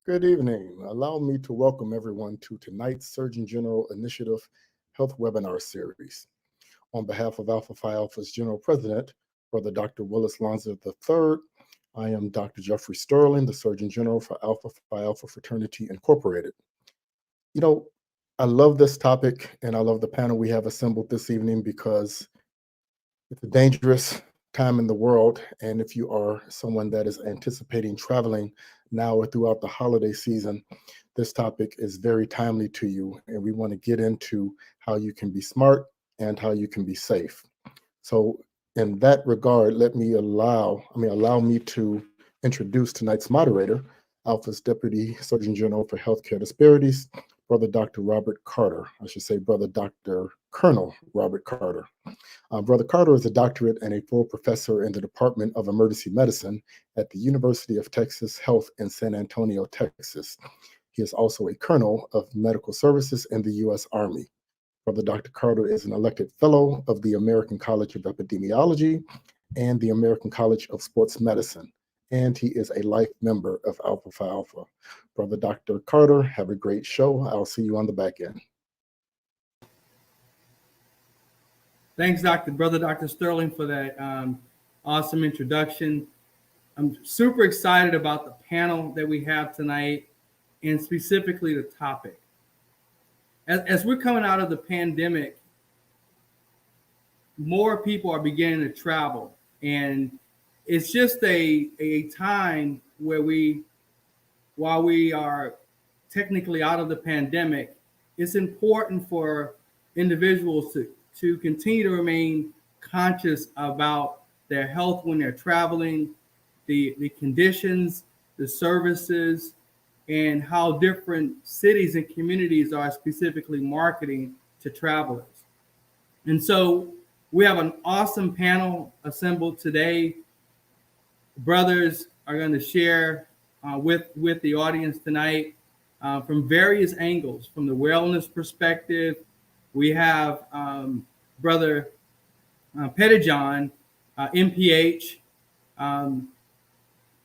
Good evening. Allow me to welcome everyone to tonight's Surgeon General Initiative Health Webinar Series. On behalf of Alpha Phi Alpha's General President, Brother Dr. Willis Lonzo III, I am Dr. Jeffrey Sterling, the Surgeon General for Alpha Phi Alpha Fraternity Incorporated. You know, I love this topic and I love the panel we have assembled this evening because it's a dangerous time in the world. And if you are someone that is anticipating traveling now or throughout the holiday season, this topic is very timely to you. And we want to get into how you can be smart and how you can be safe. So in that regard, allow me to introduce tonight's moderator, Alpha's Deputy Surgeon General for Healthcare Disparities, Brother Dr. Robert Carter. I should say Brother Dr. Colonel Robert Carter. Brother Carter is a doctorate and a full professor in the Department of Emergency Medicine at the University of Texas Health in San Antonio, Texas. He is also a colonel of medical services in the U.S. Army. Brother Dr. Carter is an elected fellow of the American College of Epidemiology and the American College of Sports Medicine, and he is a life member of Alpha Phi Alpha. Brother Dr. Carter, have a great show. I'll see you on the back end. Thanks, Brother Dr. Sterling, for that awesome introduction. I'm super excited about the panel that we have tonight and specifically the topic. As we're coming out of the pandemic, more people are beginning to travel. And it's just a time where while we are technically out of the pandemic, it's important for individuals to continue to remain conscious about their health when they're traveling, the conditions, the services, and how different cities and communities are specifically marketing to travelers. And so we have an awesome panel assembled today. Brothers are going to share with the audience tonight from various angles. From the wellness perspective, we have Brother Pettijohn, MPH.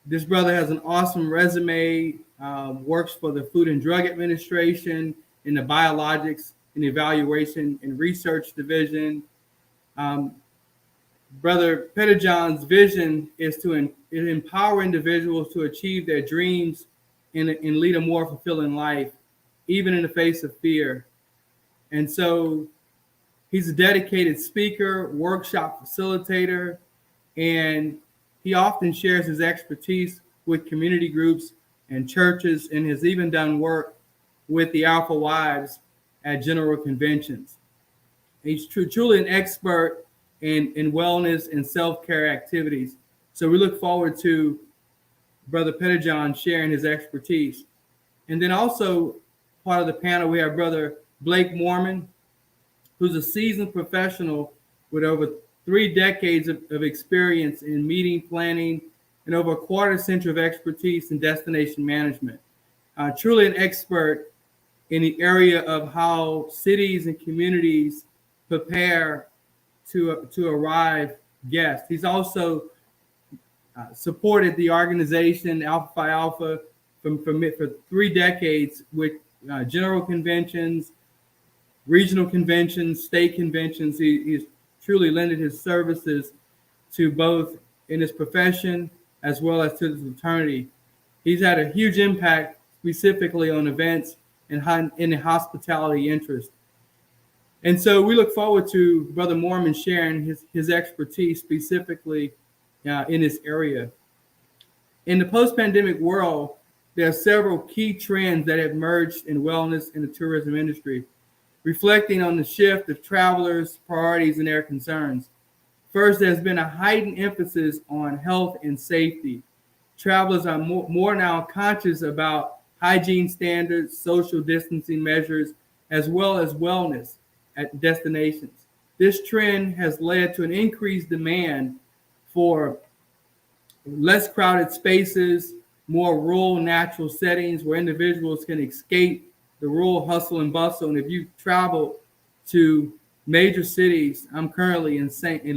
This brother has an awesome resume, works for the Food and Drug Administration in the Biologics and Evaluation and Research Division. Brother Pettijohn's vision is to empower individuals to achieve their dreams and lead a more fulfilling life, even in the face of fear. And so he's a dedicated speaker, workshop facilitator, and he often shares his expertise with community groups and churches, and has even done work with the Alpha Wives at general conventions. He's truly an expert in wellness and self-care activities. So we look forward to Brother Pettijohn sharing his expertise. And then also part of the panel, we have Brother Blake Mormon, who's a seasoned professional with over 3 decades of experience in meeting planning and over a quarter century of expertise in destination management. Truly an expert in the area of how cities and communities prepare to arrive guests. He's also supported the organization Alpha Phi Alpha for 3 decades with general conventions, regional conventions, state conventions. He's truly lended his services to both in his profession as well as to the fraternity. He's had a huge impact specifically on events and in the hospitality interest. And so we look forward to Brother Mormon sharing his expertise specifically in this area. In the post-pandemic world, there are several key trends that have emerged in wellness and the tourism industry, reflecting on the shift of travelers' priorities and their concerns. First, there's been a heightened emphasis on health and safety. Travelers are more now conscious about hygiene standards, social distancing measures, as well as wellness at destinations. This trend has led to an increased demand for less crowded spaces, more rural natural settings where individuals can escape the rural hustle and bustle. And if you travel to major cities, I'm currently in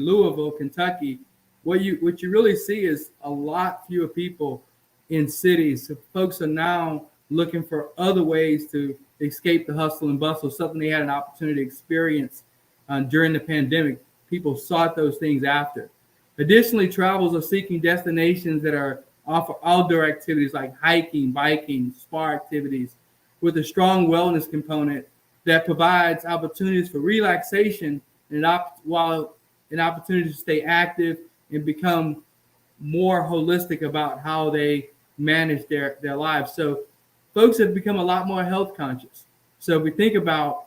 Louisville, Kentucky, what you really see is a lot fewer people in cities. So folks are now looking for other ways to escape the hustle and bustle, something they had an opportunity to experience during the pandemic. People sought those things after. Additionally, travelers are seeking destinations that offer outdoor activities like hiking, biking, spa activities, with a strong wellness component that provides opportunities for relaxation while an opportunity to stay active and become more holistic about how they manage their lives. So folks have become a lot more health conscious. So if we think about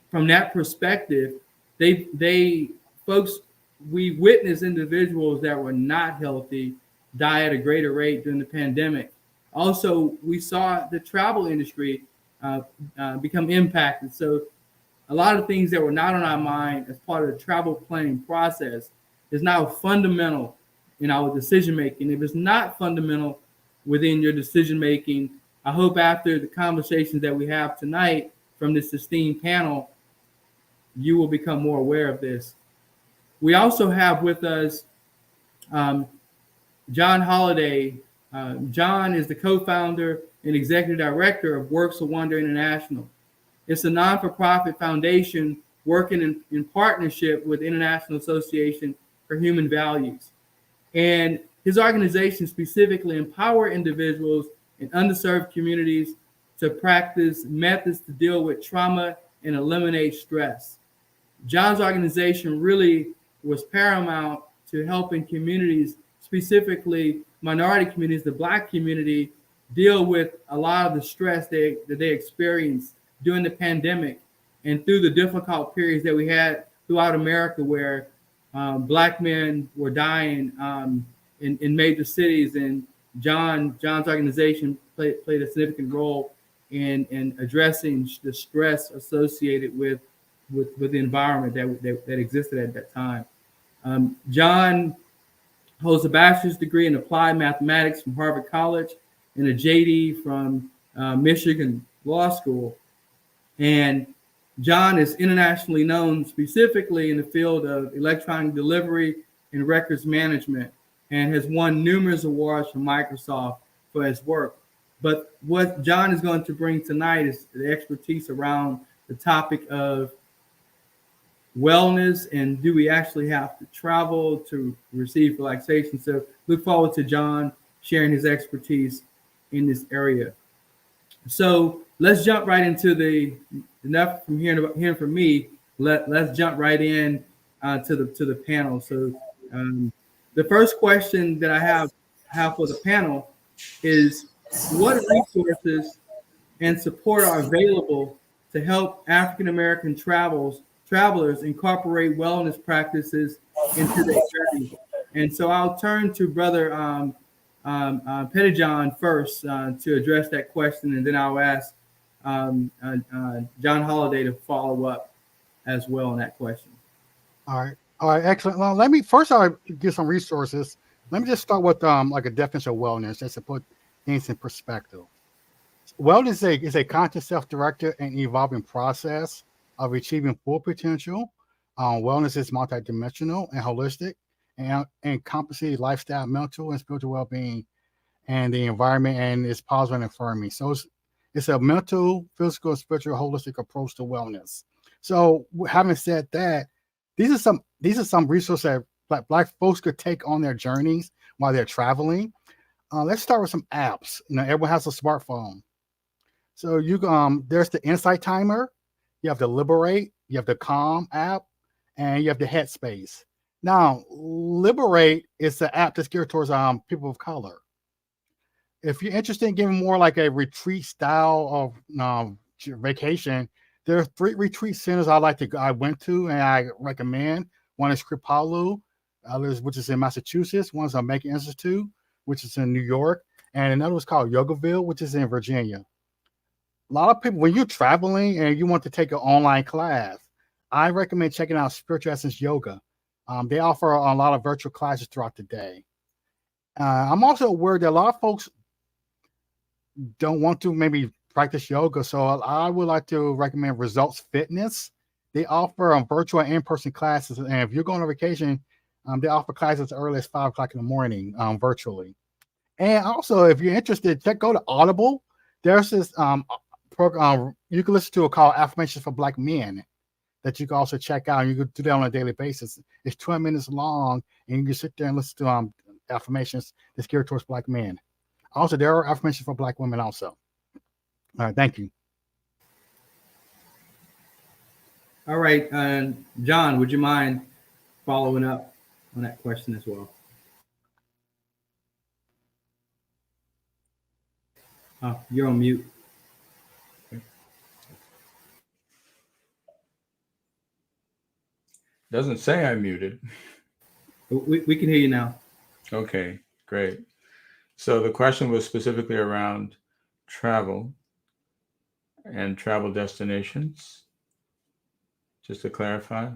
from that perspective, they folks, we witnessed individuals that were not healthy die at a greater rate during the pandemic. Also, we saw the travel industry become impacted. So a lot of things that were not on our mind as part of the travel planning process is now fundamental in our decision making. If it's not fundamental within your decision making, I hope after the conversations that we have tonight from this esteemed panel, you will become more aware of this. We also have with us John Holliday. John is the co-founder and executive director of Works of Wonder International. It's a non-for-profit foundation working in partnership with the International Association for Human Values. And his organization specifically empower individuals in underserved communities to practice methods to deal with trauma and eliminate stress. John's organization really was paramount to helping communities, specifically minority communities, the Black community, deal with a lot of the stress that they experienced during the pandemic and through the difficult periods that we had throughout America where Black men were dying in major cities. And John's organization played a significant role in addressing the stress associated with the environment that existed at that time. John holds a bachelor's degree in applied mathematics from Harvard College and a JD from Michigan Law School. And John is internationally known specifically in the field of electronic delivery and records management and has won numerous awards from Microsoft for his work. But what John is going to bring tonight is the expertise around the topic of wellness and do we actually have to travel to receive relaxation. So look forward to John sharing his expertise in this area. So let's jump right into enough from hearing from me. Let's jump right in to the panel. So the first question that I have for the panel is, what resources and support are available to help African American travelers incorporate wellness practices into their journey? And so I'll turn to Brother Pettyjohn first to address that question, and then I'll ask John Holliday to follow up as well on that question. All right, excellent. Well, let me first I'll give some resources. Let me just start with like a definition of wellness, just to put things in perspective. Wellness is a conscious, self-directed, and evolving process of achieving full potential. Wellness is multidimensional and holistic, and encompasses lifestyle, mental, and spiritual well-being, and the environment, and it's positive and affirming. So it's a mental, physical, spiritual, holistic approach to wellness. So having said that, these are some resources that Black folks could take on their journeys while they're traveling. Let's start with some apps. You know, everyone has a smartphone. So there's the Insight Timer, you have the Liberate, you have the Calm app, and you have the Headspace. Now, Liberate is the app that's geared towards people of color. If you're interested in getting more like a retreat style of vacation, there are 3 retreat centers I went to and I recommend. One is Kripalu, which is in Massachusetts. One's Making Institute, which is in New York, and another was called Yogaville, which is in Virginia. A lot of people, when you're traveling and you want to take an online class, I recommend checking out Spiritual Essence Yoga. They offer a lot of virtual classes throughout the day. I'm also aware that a lot of folks don't want to maybe practice yoga, so I would like to recommend Results Fitness. They offer virtual and in-person classes, and if you're going on vacation, they offer classes as early as 5 o'clock in the morning virtually. And also, if you're interested, go to Audible. there's this program you can listen to called Affirmations for Black Men that you can also check out. You can do that on a daily basis. It's 20 minutes long, and you can sit there and listen to affirmations that's geared towards Black men. Also, there are affirmations for Black women also. All right, thank you. All right, John, would you mind following up on that question as well? Oh, you're on mute. Doesn't say I'm muted. We can hear you now. Okay, great. So the question was specifically around travel and travel destinations, just to clarify.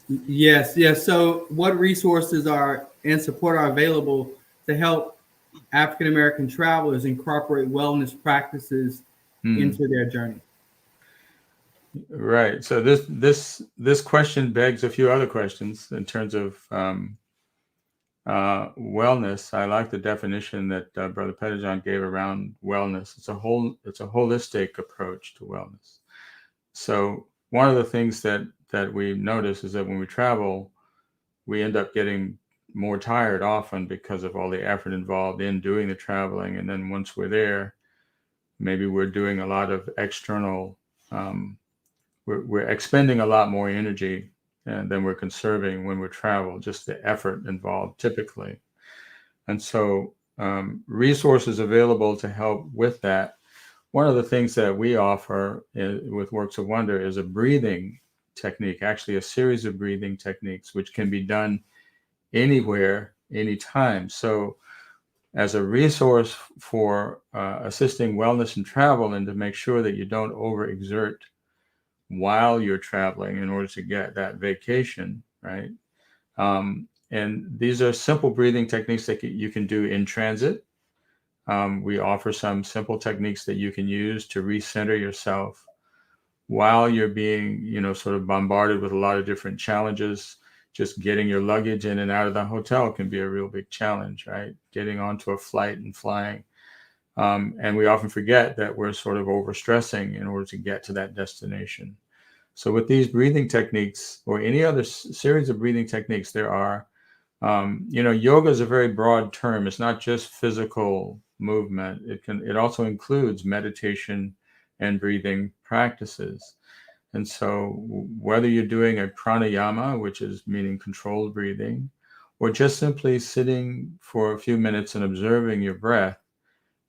Yes. So what resources and support are available to help African American travelers incorporate wellness practices into their journey? Right. So this question begs a few other questions in terms of wellness. I like the definition that Brother Pettijohn gave around wellness. It's a holistic approach to wellness. So one of the things that we notice is that when we travel, we end up getting more tired often because of all the effort involved in doing the traveling. And then once we're there, maybe we're doing a lot of external, we're expending a lot more energy than we're conserving when we travel, just the effort involved typically. And so resources available to help with that. One of the things that we offer with Works of Wonder is a breathing technique, actually a series of breathing techniques, which can be done anywhere, anytime. So as a resource for assisting wellness and travel, and to make sure that you don't overexert while you're traveling in order to get that vacation, right? And these are simple breathing techniques that you can do in transit. We offer some simple techniques that you can use to recenter yourself while you're being, sort of bombarded with a lot of different challenges. Just getting your luggage in and out of the hotel can be a real big challenge, right? Getting onto a flight and flying. And we often forget that we're sort of overstressing in order to get to that destination. So with these breathing techniques or any other series of breathing techniques, there are, yoga is a very broad term. It's not just physical movement. It also includes meditation and breathing practices. And so whether you're doing a pranayama, which is meaning controlled breathing, or just simply sitting for a few minutes and observing your breath,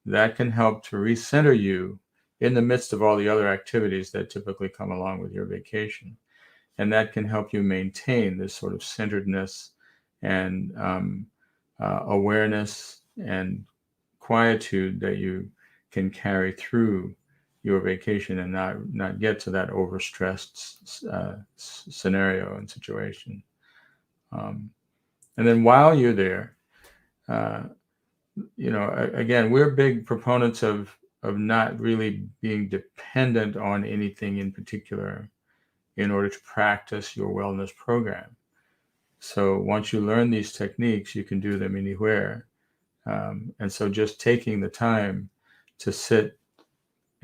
that can help to recenter you in the midst of all the other activities that typically come along with your vacation. And that can help you maintain this sort of centeredness and awareness and quietude that you can carry through your vacation and not get to that overstressed scenario and situation. And then while you're there, again, we're big proponents of not really being dependent on anything in particular in order to practice your wellness program. So once you learn these techniques, you can do them anywhere. And so just taking the time to sit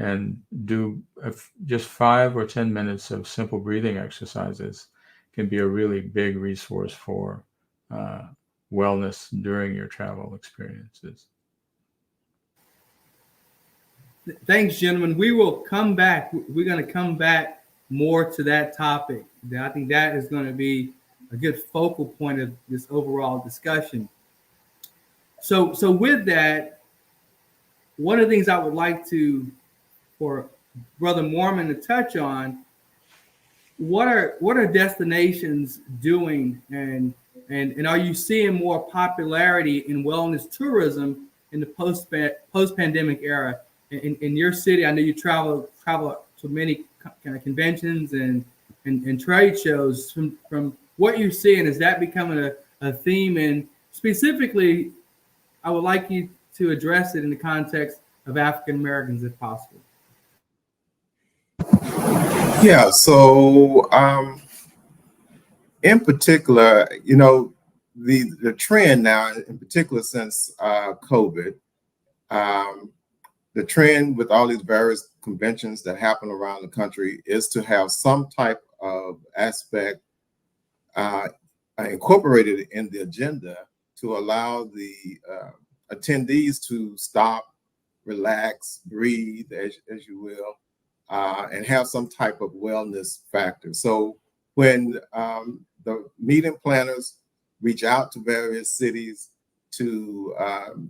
and do just 5 or 10 minutes of simple breathing exercises can be a really big resource for wellness during your travel experiences. Thanks, gentlemen. We will come back. We're going to come back more to that topic. I think that is going to be a good focal point of this overall discussion. So with that, one of the things I would like for Brother Mormon to touch on, what are destinations doing, and are you seeing more popularity in wellness tourism in the post-pandemic era? In your city, I know you travel to many kind of conventions and trade shows. From what you're seeing, is that becoming a theme? And specifically, I would like you to address it in the context of African Americans, if possible. Yeah, so in particular, the trend now, in particular since COVID, The trend with all these various conventions that happen around the country is to have some type of aspect incorporated in the agenda to allow the attendees to stop, relax, breathe, as you will, and have some type of wellness factor. So when the meeting planners reach out to various cities to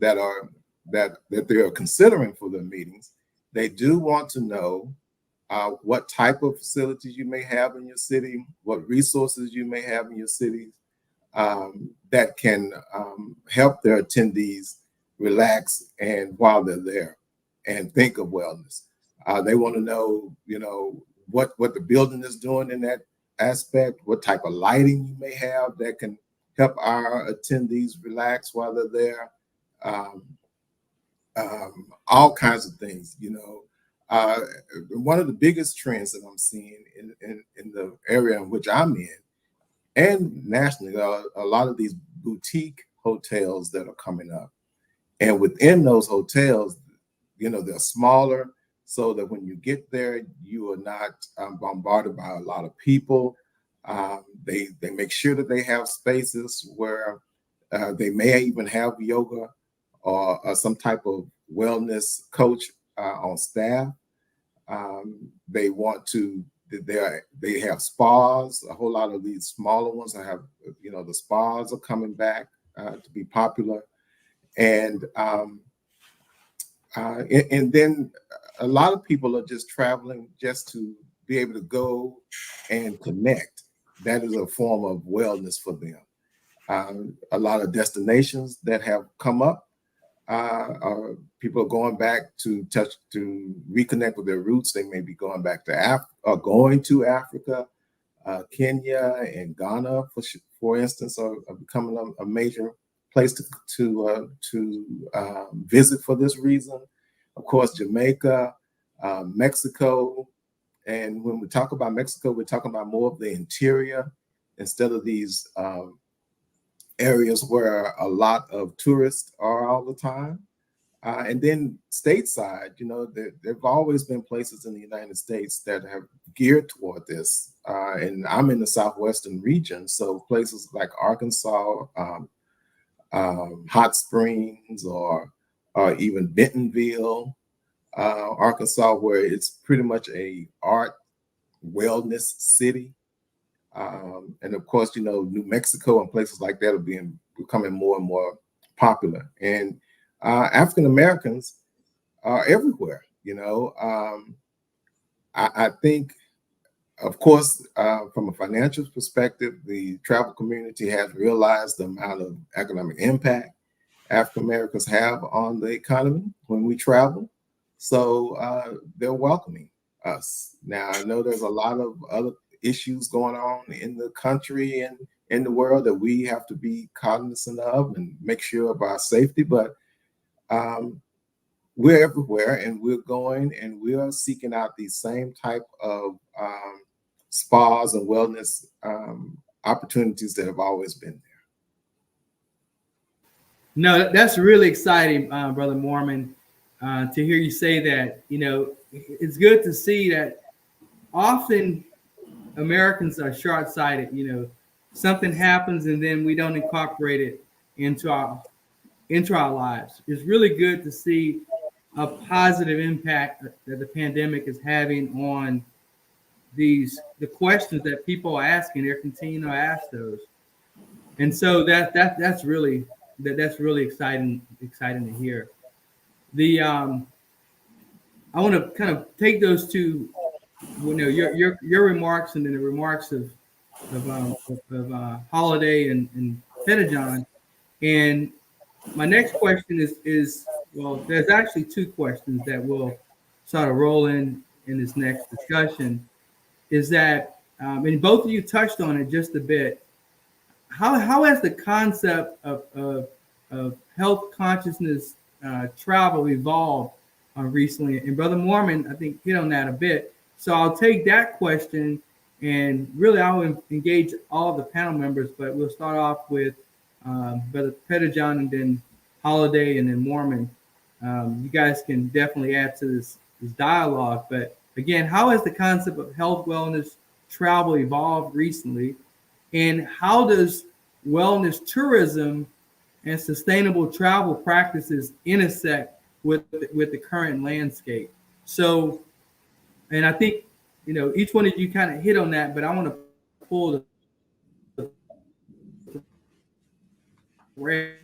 that they are considering for their meetings, they do want to know what type of facilities you may have in your city, what resources you may have in your city that can help their attendees relax and while they're there and think of wellness. They want to know, what the building is doing in that aspect, what type of lighting you may have that can help our attendees relax while they're there. All kinds of things, one of the biggest trends that I'm seeing in the area in which I'm in and nationally are a lot of these boutique hotels that are coming up. And within those hotels, they're smaller so that when you get there, you are not bombarded by a lot of people. They make sure that they have spaces where they may even have yoga or some type of wellness coach on staff. They want to. They have spas. A whole lot of these smaller ones. I have, the spas are coming back to be popular, and then a lot of people are just traveling just to be able to go and connect. That is a form of wellness for them. A lot of destinations that have come up. People are going back to reconnect with their roots. They may be going back to going to Africa, Kenya, and Ghana, for instance, are becoming a major place to visit for this reason. Of course, Jamaica, Mexico, and when we talk about Mexico, we're talking about more of the interior instead of these areas where a lot of tourists are all the time. And then stateside, there've always been places in the United States that have geared toward this. And I'm in the Southwestern region, so places like Arkansas, Hot Springs, or even Bentonville, Arkansas, where it's pretty much a art wellness city. And of course, New Mexico and places like that are becoming more and more popular. And African Americans are everywhere. I think, of course, from a financial perspective, the travel community has realized the amount of economic impact African Americans have on the economy when we travel. So they're welcoming us. Now, I know there's a lot of other issues going on in the country and in the world that we have to be cognizant of and make sure of our safety, but we're everywhere and we're going and we are seeking out these same type of spas and wellness opportunities that have always been there. No, that's really exciting, Brother Mormon, to hear you say that. It's good to see that often Americans are short-sighted. Something happens and then we don't incorporate it into our lives. It's really good to see a positive impact that the pandemic is having on the questions that people are asking. They're continuing to ask those, and so that's really exciting to hear. I want to kind of take those two, your remarks and then the remarks of Holiday and Pettijohn. And my next question is well, there's actually two questions that will sort of roll in this next discussion. Is that, and both of you touched on it just a bit. How has the concept of health consciousness travel evolved recently? And Brother Mormon, I think, hit on that a bit. So I'll take that question, and really I'll engage all the panel members, but we'll start off with Brother Pettijohn and then Holiday and then Mormon. You guys can definitely add to this dialogue. But again, how has the concept of health, wellness, travel evolved recently? And how does wellness tourism and sustainable travel practices intersect with the current landscape? So, and I think, each one of you kind of hit on that, but I want to pull the thread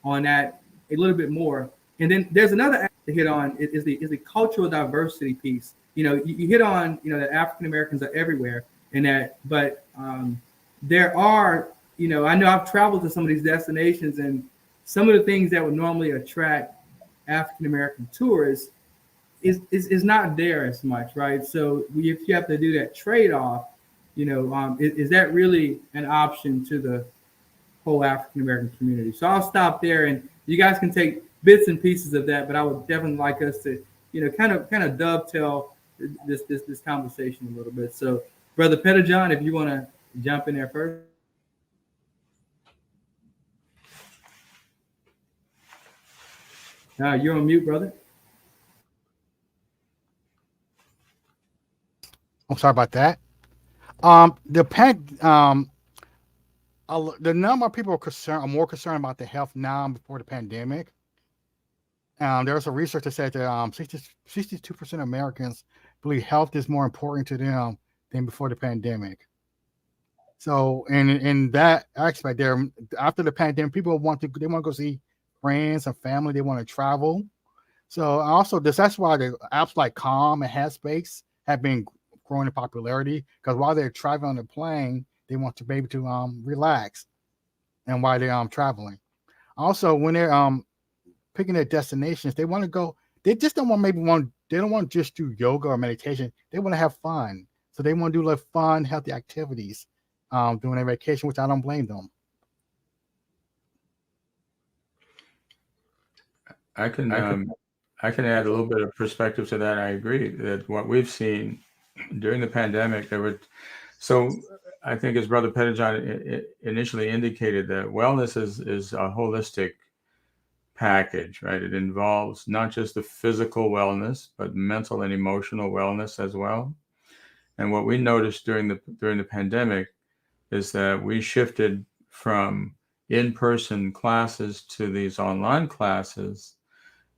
on that a little bit more. And then there's another to hit on is the cultural diversity piece. You hit on that African Americans are everywhere, and that, but there are, I know I've traveled to some of these destinations, and some of the things that would normally attract African American tourists is not there as much, right? So if you have to do that trade off, is that really an option to the whole African American community? So I'll stop there, and you guys can take bits and pieces of that, but I would definitely like us to, kind of dovetail this conversation a little bit. So, Brother Pettijohn, if you want to jump in there first. You're on mute, brother. I'm sorry about that. The number of people are more concerned about their health now before the pandemic. There's a research that said that 62% of Americans believe health is more important to them than before the pandemic. So, in that aspect, there, after the pandemic, people want to go see friends and family. They want to travel. So, also that's why the apps like Calm and Headspace have been growing in popularity, because while they're traveling on the plane, they want to be able to relax, and while they're traveling. Also, when they're picking their destinations, they want to go. They just don't want They don't want to just do yoga or meditation. They want to have fun, so they want to do like fun, healthy activities during their vacation, which I don't blame them. I can add a little bit of perspective to that. I agree that what we've seen during the pandemic, I think, as Brother Pettijohn initially indicated, that wellness is a holistic package, right? It involves not just the physical wellness, but mental and emotional wellness as well. And what we noticed during the pandemic is that we shifted from in-person classes to these online classes,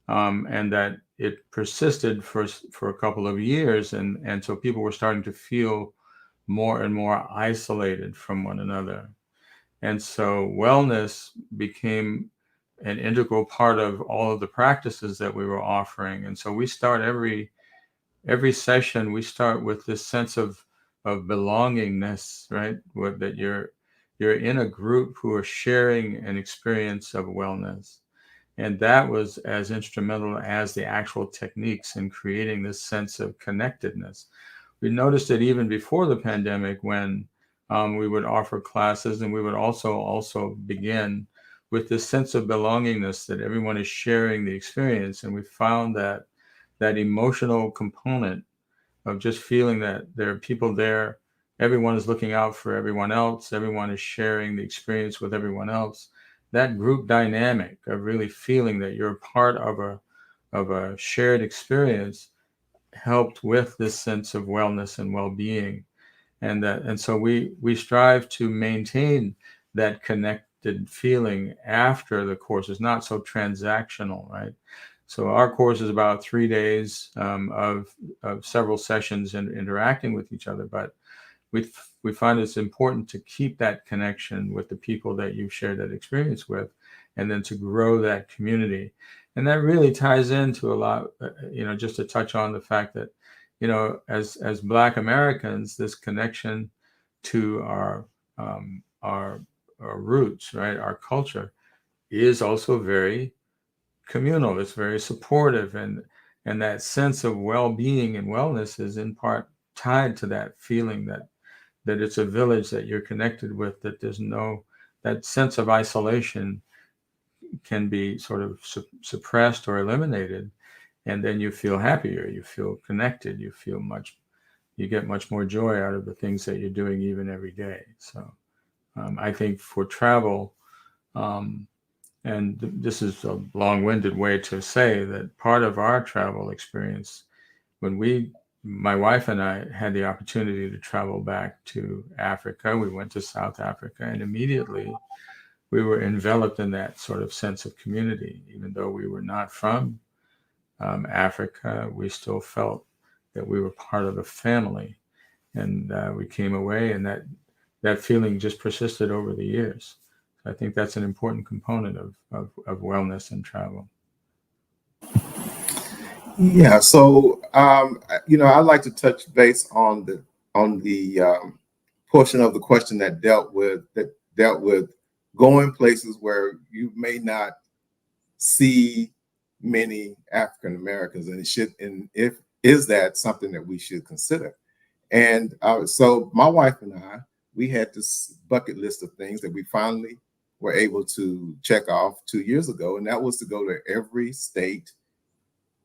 and that it persisted for a couple of years, and so people were starting to feel more and more isolated from one another. And so wellness became an integral part of all of the practices that we were offering. And so we start every session, we start with this sense of belongingness, right? That you're in a group who are sharing an experience of wellness. And that was as instrumental as the actual techniques in creating this sense of connectedness. We noticed it even before the pandemic, when we would offer classes, and we would also begin with this sense of belongingness, that everyone is sharing the experience. And we found that emotional component of just feeling that there are people there, everyone is looking out for everyone else, everyone is sharing the experience with everyone else. That group dynamic of really feeling that you're part of a shared experience helped with this sense of wellness and well-being. And so we strive to maintain that connected feeling after the course. Is not so transactional, right? So our course is about 3 days of several sessions and interacting with each other, but we find it's important to keep that connection with the people that you've shared that experience with, and then to grow that community. And that really ties into a lot, just to touch on the fact that, as Black Americans, this connection to our roots, right, our culture, is also very communal. It's very supportive, and that sense of well-being and wellness is in part tied to that feeling that it's a village that you're connected with, that there's that sense of isolation can be sort of suppressed or eliminated, and then you feel happier, you feel connected, you get much more joy out of the things that you're doing even every day. So I think for travel, And this is a long-winded way to say that part of our travel experience, when my wife and I had the opportunity to travel back to Africa, we went to South Africa, and immediately we were enveloped in that sort of sense of community. Even though we were not from Africa, we still felt that we were part of a family. And we came away, and that feeling just persisted over the years. I think that's an important component of wellness and travel. Yeah. So, I'd like to touch base on the portion of the question that dealt with going places where you may not see many African Americans, and if is that something that we should consider? And so my wife and I, we had this bucket list of things that we finally were able to check off 2 years ago, and that was to go to every state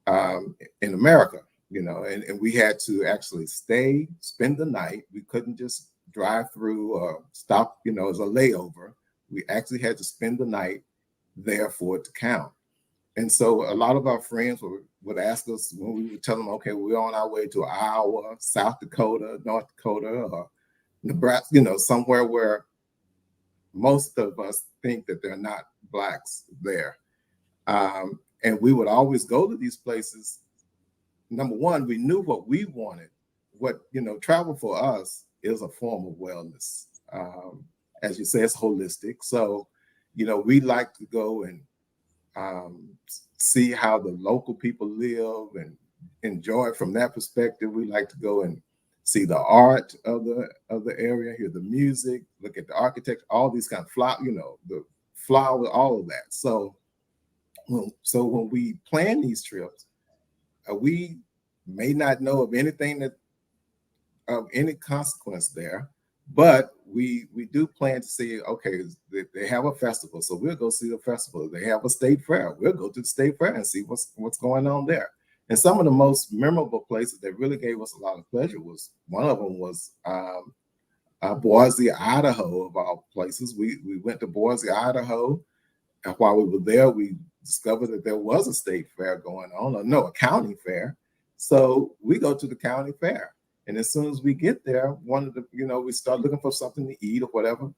in America, and we had to actually spend the night. We couldn't just drive through or stop, as a layover. We actually had to spend the night there for it to count. And so a lot of our friends would ask us when we would tell them, okay, we're on our way to Iowa, South Dakota, North Dakota, or Nebraska, somewhere where most of us think that there are not Blacks there. And we would always go to these places. Number one, we knew what we wanted. Travel for us is a form of wellness. As you say, it's holistic. So, we like to go and see how the local people live and enjoy it from that perspective. We like to go and see the art of the area, hear the music, look at the architecture, all these kind of the flower, all of that. So when we plan these trips, we may not know of anything of any consequence there, but we do plan to see, okay, they have a festival, so we'll go see the festival. They have a state fair, we'll go to the state fair and see what's going on there. And some of the most memorable places that really gave us a lot of pleasure one of them was Boise, Idaho, of all places. We went to Boise, Idaho, and while we were there, we discovered that there was a state fair going on, a county fair. So we go to the county fair. And as soon as we get there, we start looking for something to eat or whatever.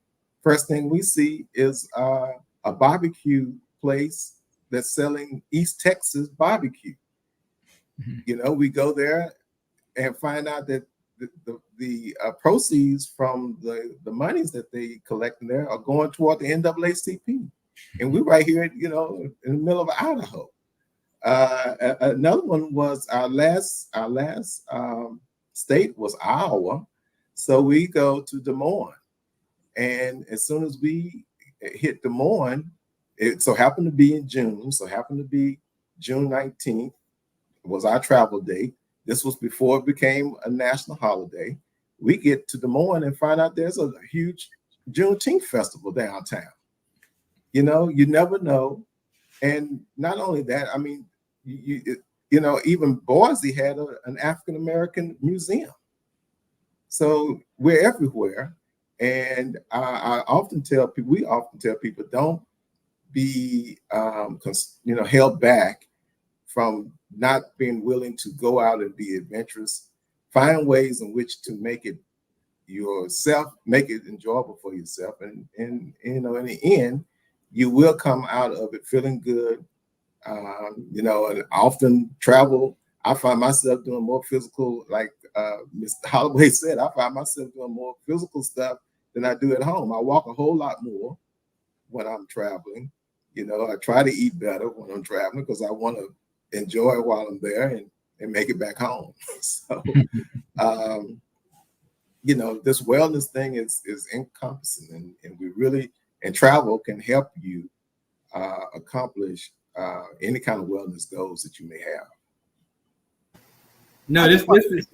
First thing we see is a barbecue place that's selling East Texas barbecue. Mm-hmm. We go there and find out that the proceeds from the monies that they collect in there are going toward the NAACP. And we're right here, in the middle of Idaho. Another one was our last state was Iowa. So we go to Des Moines. And as soon as we hit Des Moines, it so happened to be in June. So happened to be June 19th was our travel date. This was before it became a national holiday. We get to Des Moines and find out there's a huge Juneteenth festival downtown. You never know. And not only that, I mean, even Boise had an African-American museum. So we're everywhere. And we often tell people, don't be, held back from not being willing to go out and be adventurous. Find ways in which to make it enjoyable for yourself. And in the end, you will come out of it feeling good. And often travel, I find myself doing more physical, like Mr. Holloway said, I find myself doing more physical stuff than I do at home. I walk a whole lot more when I'm traveling. I try to eat better when I'm traveling because I want to enjoy it while I'm there and make it back home. So, this wellness thing is encompassing, and travel can help you accomplish any kind of wellness goals that you may have. No, this is.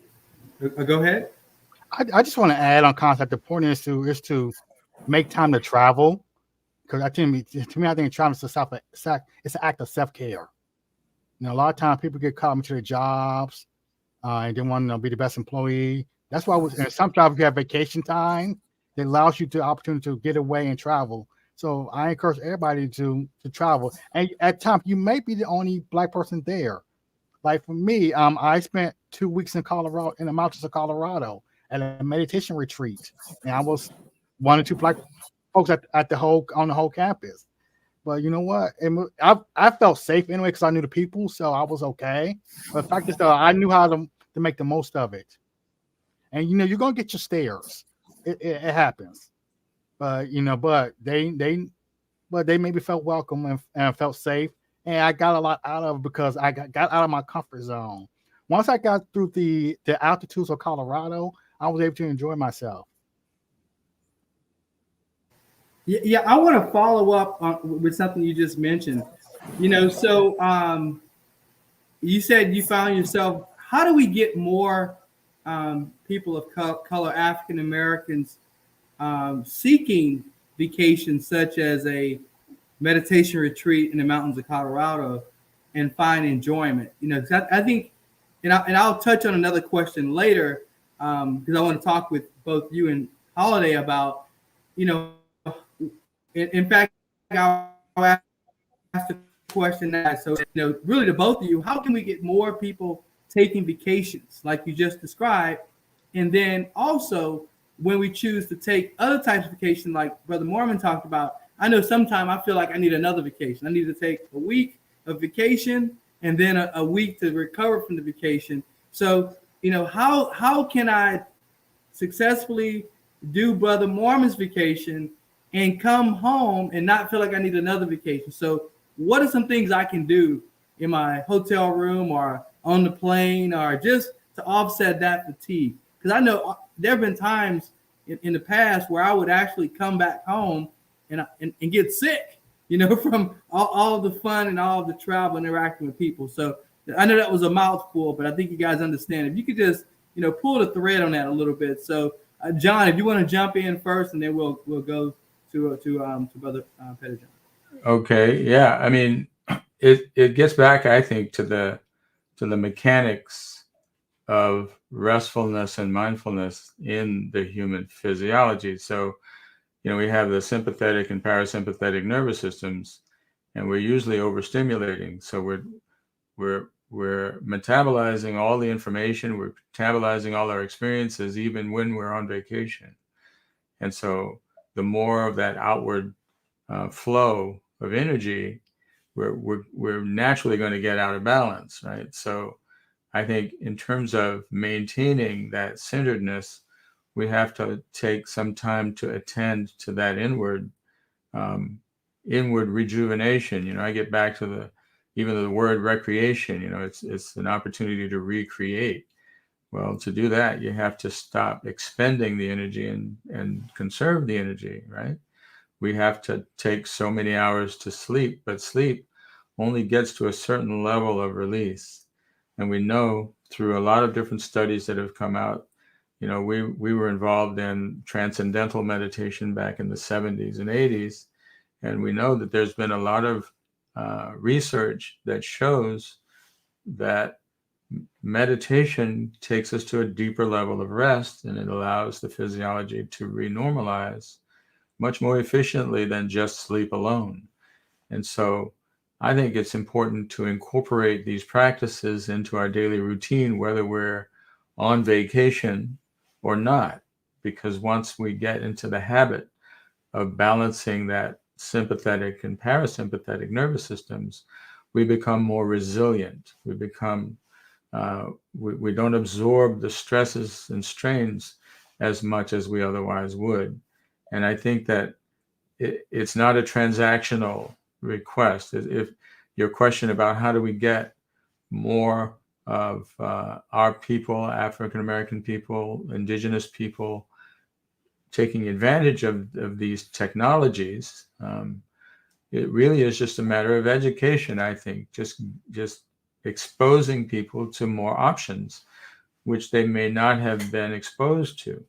Go ahead. I just want to add on concept. The point is to make time to travel, because I think travel is it's an act of self-care. A lot of times people get caught into their jobs and they want to be the best employee. That's why in some jobs you have vacation time that allows you the opportunity to get away and travel. So I encourage everybody to travel. And at times you may be the only Black person there. Like for me, I spent 2 weeks in Colorado, in the mountains of Colorado, at a meditation retreat, and I was one or two Black folks at the whole campus. But you know what? I felt safe anyway because I knew the people, so I was okay. But the fact is, though, I knew how to make the most of it. And you're gonna get your stares. It happens. But but they maybe felt welcome and felt safe. And I got a lot out of it because I got out of my comfort zone. Once I got through the altitudes of Colorado, I was able to enjoy myself. Yeah, I want to follow up with something you just mentioned. So you said you found yourself. How do we get more people of color, African Americans, seeking vacations such as a meditation retreat in the mountains of Colorado and find enjoyment? I think, and I'll touch on another question later because I want to talk with both you and Holiday about, in fact, I'll ask the question now. So, really to both of you, how can we get more people taking vacations like you just described? And then also, when we choose to take other types of vacation, like Brother Mormon talked about, I know sometimes I feel like I need another vacation. I need to take a week of vacation and then a week to recover from the vacation. So, how can I successfully do Brother Mormon's vacation and come home and not feel like I need another vacation? So what are some things I can do in my hotel room or on the plane or just to offset that fatigue? Because I know there have been times in the past where I would actually come back home and get sick, from all of the fun and all of the travel and interacting with people. So I know that was a mouthful, but I think you guys understand. If you could just, pull the thread on that a little bit. So John, if you want to jump in first, and then we'll go to Brother Pettijohn. Okay, yeah. I mean, it gets back, I think, to the mechanics of restfulness and mindfulness in the human physiology. So, we have the sympathetic and parasympathetic nervous systems, and we're usually overstimulating. So we're metabolizing all the information, we're metabolizing all our experiences, even when we're on vacation. And so the more of that outward flow of energy, we're naturally going to get out of balance, right? So I think in terms of maintaining that centeredness, we have to take some time to attend to that inward rejuvenation. I get back to even the word recreation. It's an opportunity to recreate. Well, to do that, you have to stop expending the energy and conserve the energy, right? We have to take so many hours to sleep, but sleep only gets to a certain level of release. And we know through a lot of different studies that have come out, we were involved in transcendental meditation back in the 70s and 80s. And we know that there's been a lot of research that shows that meditation takes us to a deeper level of rest, and it allows the physiology to renormalize much more efficiently than just sleep alone. And so I think it's important to incorporate these practices into our daily routine, whether we're on vacation or not, because once we get into the habit of balancing that sympathetic and parasympathetic nervous systems, we become more resilient. We become, we don't absorb the stresses and strains as much as we otherwise would. And I think that it's not a transactional request. If your question about how do we get more of our people, African American people, indigenous people, taking advantage of these technologies, it really is just a matter of education. I think just exposing people to more options, which they may not have been exposed to.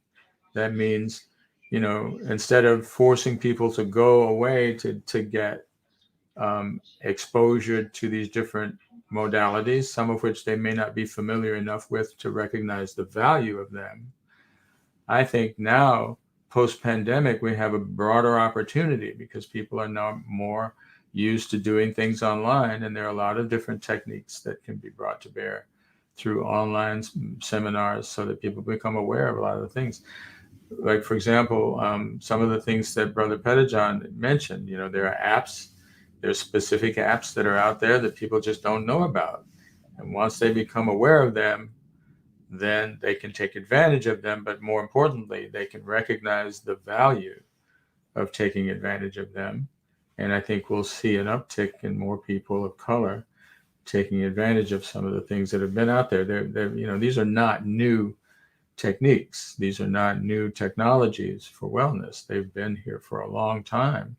That means, instead of forcing people to go away to get exposure to these different modalities, some of which they may not be familiar enough with to recognize the value of them, I think now post-pandemic, we have a broader opportunity because people are now more used to doing things online, and there are a lot of different techniques that can be brought to bear through online seminars so that people become aware of a lot of the things. Like, for example, some of the things that Brother Pettijohn mentioned, there are apps, there's specific apps that are out there that people just don't know about. And once they become aware of them, then they can take advantage of them. But more importantly, they can recognize the value of taking advantage of them. And I think we'll see an uptick in more people of color taking advantage of some of the things that have been out there. These are not new techniques. These are not new technologies for wellness. They've been here for a long time,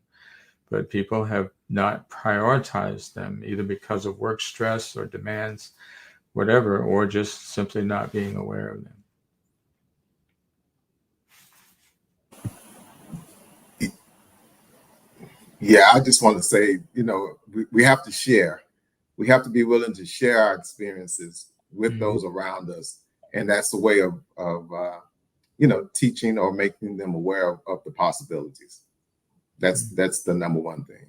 but people have not prioritized them either because of work stress or demands, whatever, or just simply not being aware of them. Yeah, I just want to say, we have to share. We have to be willing to share our experiences with those around us. And that's the way of teaching or making them aware of the possibilities. That's the number one thing.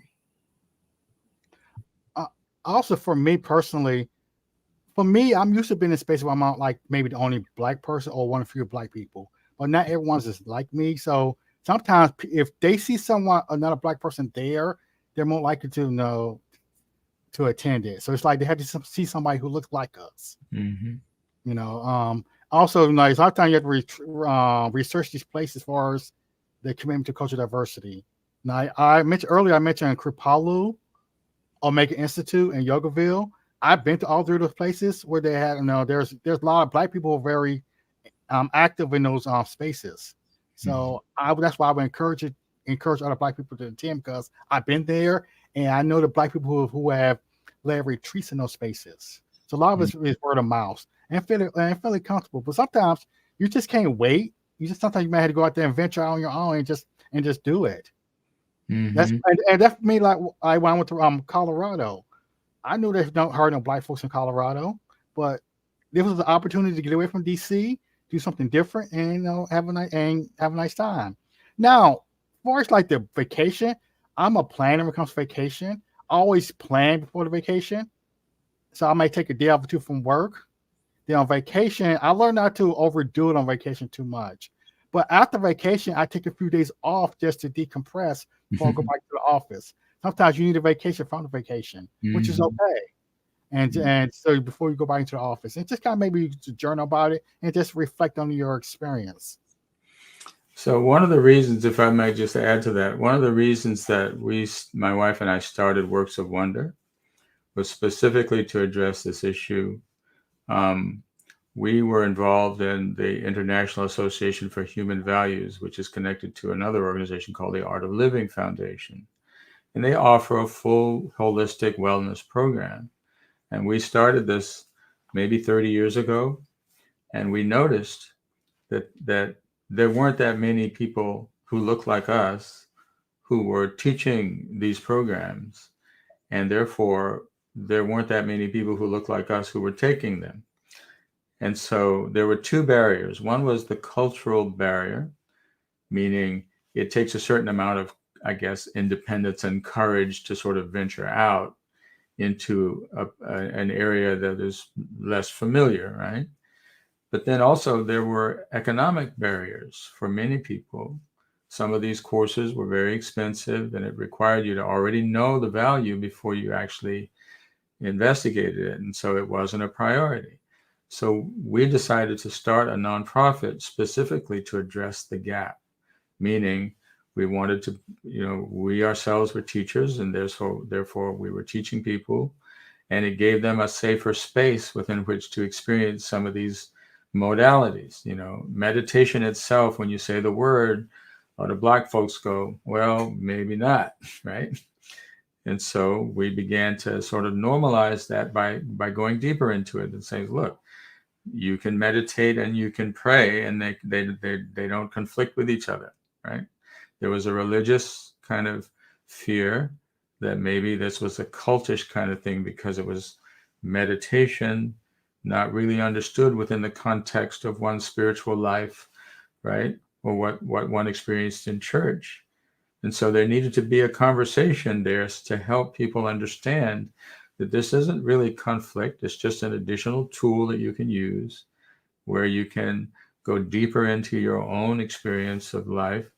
Also, for me personally, I'm used to being in a space where I'm not like maybe the only Black person or one of few Black people, but not everyone's just like me. So sometimes if they see another Black person there, they're more likely to attend it. So it's like they have to see somebody who looks like us. Also, sometimes you have to research these places as far as the commitment to cultural diversity. Now, I mentioned Kripalu, Omega Institute, and Yogaville. I've been to all three of those places where they had, there's a lot of Black people who are very active in those spaces. So that's why I would encourage other Black people to attend, because I've been there and I know the Black people who have led retreats in those spaces. So a lot of it is word of mouth and feeling comfortable. But sometimes you just can't wait. Sometimes you might have to go out there and venture out on your own and just do it. That's for me. Like when I went to Colorado, I knew there's no Black folks in Colorado, but there was an opportunity to get away from DC, do something different, and have a nice time. Now, as far as like the vacation, I'm a planner when it comes to vacation. I always plan before the vacation, so I might take a day off or two from work. Then on vacation, I learned not to overdo it on vacation too much. But after vacation, I take a few days off just to decompress before I go back to the office. Sometimes you need a vacation from the vacation, which is okay. And so before you go back into the office, and just kind of maybe journal about it and just reflect on your experience. So one of the reasons, if I might just add to that, one of the reasons that my wife and I started Works of Wonder was specifically to address this issue. We were involved in the International Association for Human Values, which is connected to another organization called the Art of Living Foundation. And they offer a full holistic wellness program. And we started this maybe 30 years ago. And we noticed that there weren't that many people who looked like us who were teaching these programs. And therefore, there weren't that many people who looked like us who were taking them. And so there were two barriers. One was the cultural barrier, meaning it takes a certain amount of, I guess, independence and courage to sort of venture out into an area that is less familiar, right? But then also there were economic barriers for many people. Some of these courses were very expensive, and it required you to already know the value before you actually investigated it. And so it wasn't a priority. So we decided to start a nonprofit specifically to address the gap, meaning we wanted to, we ourselves were teachers, and therefore we were teaching people, and it gave them a safer space within which to experience some of these modalities. Meditation itself, when you say the word, a lot of Black folks go, well, maybe not, right? And so we began to sort of normalize that by going deeper into it and saying, look, you can meditate and you can pray, and they don't conflict with each other, right? There was a religious kind of fear that maybe this was a cultish kind of thing because it was meditation, not really understood within the context of one's spiritual life, right? or what one experienced in church. And so there needed to be a conversation there to help people understand that this isn't really conflict. It's just an additional tool that you can use where you can go deeper into your own experience of life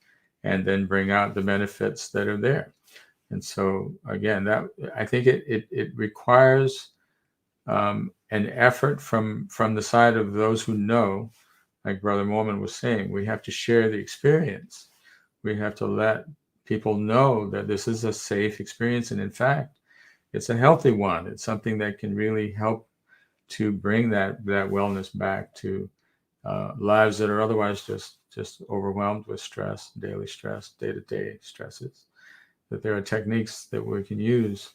and then bring out the benefits that are there. And so again, that I think it requires an effort from the side of those who know, like Brother Mormon was saying. We have to share the experience. We have to let people know that this is a safe experience, and in fact, it's a healthy one. It's something that can really help to bring that wellness back to lives that are otherwise just overwhelmed with stress, daily stress, day-to-day stresses. That there are techniques that we can use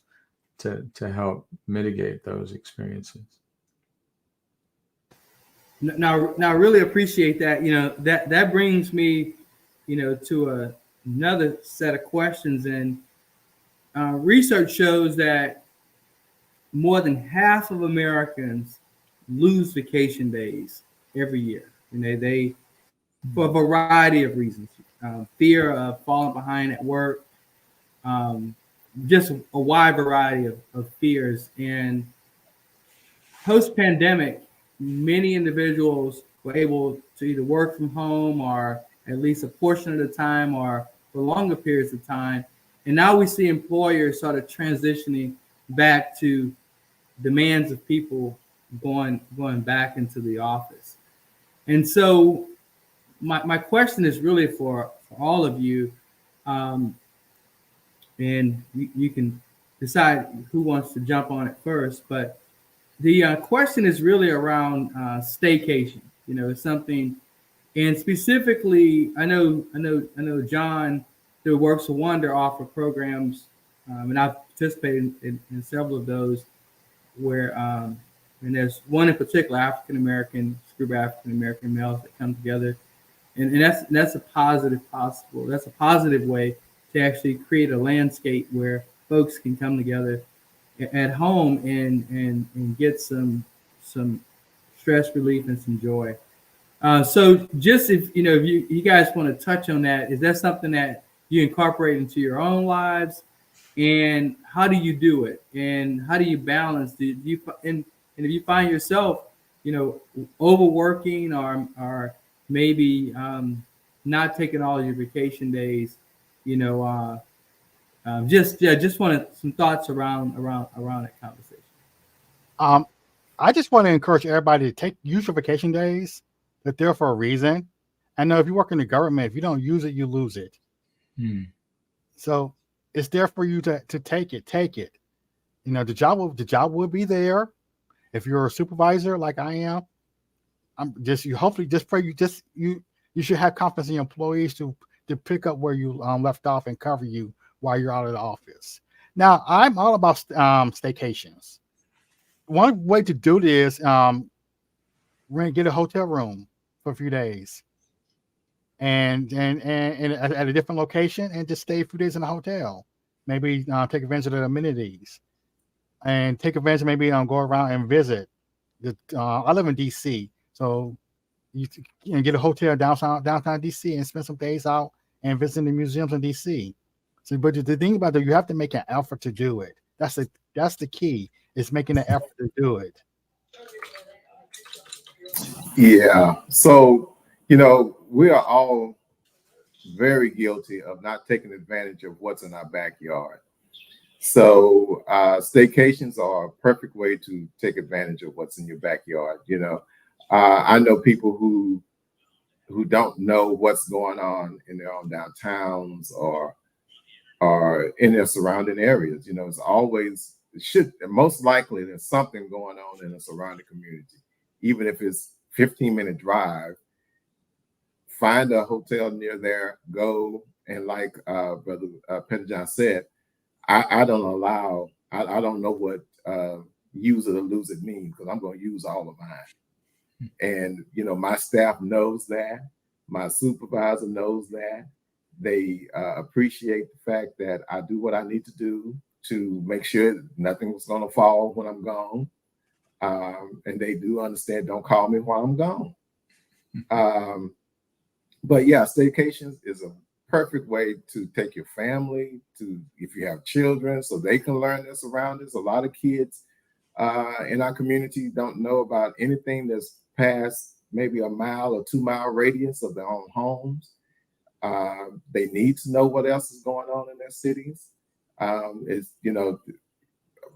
to help mitigate those experiences. Now, I really appreciate that. That brings me, to another set of questions. And research shows that more than half of Americans lose vacation days every year. They for a variety of reasons, fear of falling behind at work, just a wide variety of fears. And post-pandemic, many individuals were able to either work from home or at least a portion of the time or for longer periods of time. And now we see employers sort of transitioning back to demands of people going back into the office. And so my question is really for all of you, and you can decide who wants to jump on it first, but the question is really around staycation. It's something, and specifically, I know John through Works of Wonder offer programs, and I've participated in several of those where, and there's one in particular, African American, group of African American males that come together, and that's a positive way to actually create a landscape where folks can come together at home and get some stress relief and some joy. So just if you guys want to touch on that, is that something that you incorporate into your own lives, and how do you do it, and how do you balance? And if you find yourself overworking or maybe not taking all your vacation days, just wanted some thoughts around that conversation. I just want to encourage everybody to use your vacation days. They're there for a reason. I know if you work in the government, if you don't use it, you lose it. So it's there for you to take it. The job will be there. If you're a supervisor like I am, you should have confidence in your employees to pick up where you left off and cover you while you're out of the office. Now, I'm all about staycations. One way to do this, get a hotel room for a few days, and at a different location, and just stay a few days in a hotel. Maybe take advantage of the amenities, and take advantage. Maybe go around and visit. I live in DC, so you can get a hotel downtown DC and spend some days out and visit the museums in DC. So, but the thing about it, you have to make an effort to do it. That's the key. Is making an effort to do it. Yeah. So, we are all very guilty of not taking advantage of what's in our backyard. So staycations are a perfect way to take advantage of what's in your backyard. I know people who don't know what's going on in their own downtowns or in their surrounding areas. Most likely there's something going on in the surrounding community, even if it's 15-minute drive. Find a hotel near there, go, and like Brother Pettijohn said, I don't know what use it or lose it means, because I'm going to use all of mine. And, my staff knows that. My supervisor knows that. They appreciate the fact that I do what I need to do to make sure that nothing's going to fall when I'm gone. And they do understand, don't call me while I'm gone. But yeah, staycations is a perfect way to take your family to, if you have children, so they can learn their surroundings. A lot of kids in our community don't know about anything that's past maybe a mile or 2 mile radius of their own homes. They need to know what else is going on in their cities. It's,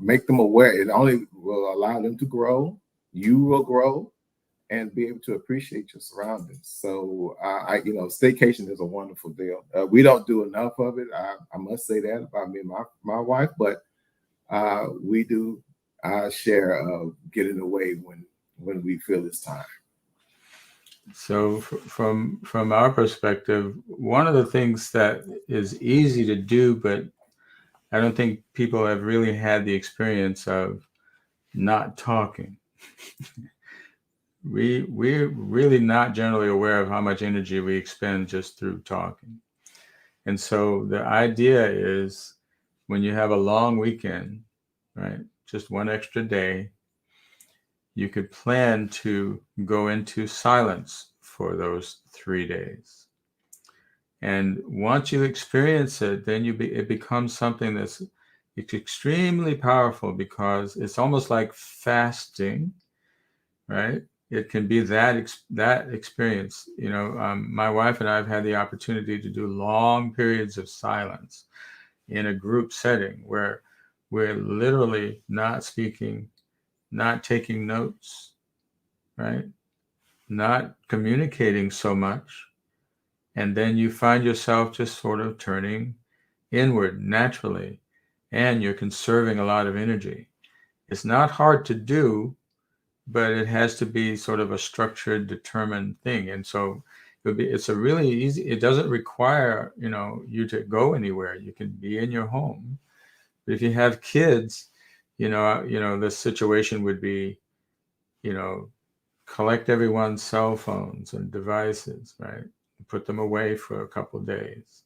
make them aware. It only will allow them to grow. You will grow and be able to appreciate your surroundings. So, staycation is a wonderful deal. We don't do enough of it. I must say that about me and my wife, but we do our share of getting away when we feel it's time. So from our perspective, one of the things that is easy to do, but I don't think people have really had the experience of not talking. We're really not generally aware of how much energy we expend just through talking. And so the idea is when you have a long weekend, right, just one extra day, you could plan to go into silence for those 3 days. And once you experience it, then it becomes something that's extremely powerful, because it's almost like fasting, right? It can be that experience. My wife and I have had the opportunity to do long periods of silence in a group setting where we're literally not speaking, not taking notes, right? Not communicating so much. And then you find yourself just sort of turning inward naturally, and you're conserving a lot of energy. It's not hard to do, but it has to be sort of a structured, determined thing. And so it's a really easy, it doesn't require, you to go anywhere. You can be in your home. But if you have kids, the situation would be, collect everyone's cell phones and devices, right? Put them away for a couple of days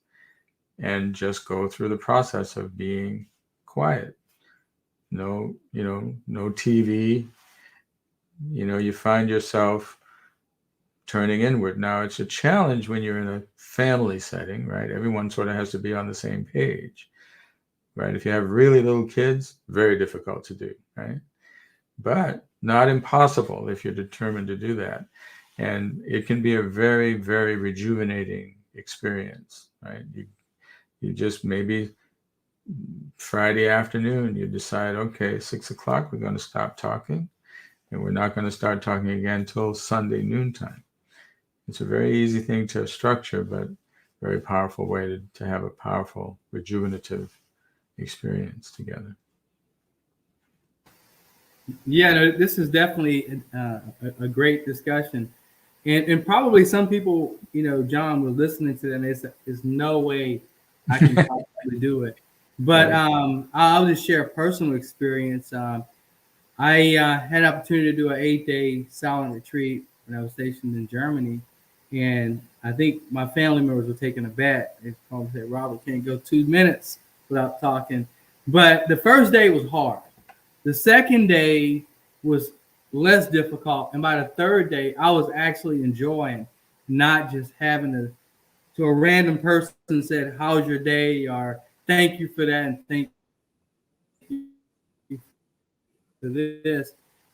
and just go through the process of being quiet. No TV. You find yourself turning inward. Now, it's a challenge when you're in a family setting, right? Everyone sort of has to be on the same page, right? If you have really little kids, very difficult to do, right? But not impossible if you're determined to do that. And it can be a very, very rejuvenating experience, right? You just maybe Friday afternoon, you decide, okay, 6 o'clock, we're going to stop talking, and we're not going to start talking again until Sunday noontime. It's a very easy thing to structure, but very powerful way to have a powerful, rejuvenative experience together. Yeah, no, this is definitely a great discussion. And probably some people, John, was listening to that and they said, there's no way I can possibly do it. But I'll just share a personal experience. I had an opportunity to do an 8-day silent retreat when I was stationed in Germany. And I think my family members were taking a bet. They probably said, Robert can't go 2 minutes without talking. But the first day was hard. The second day was less difficult. And by the third day, I was actually enjoying not just having to a random person said, how's your day? Or thank you for that. And thank you for this.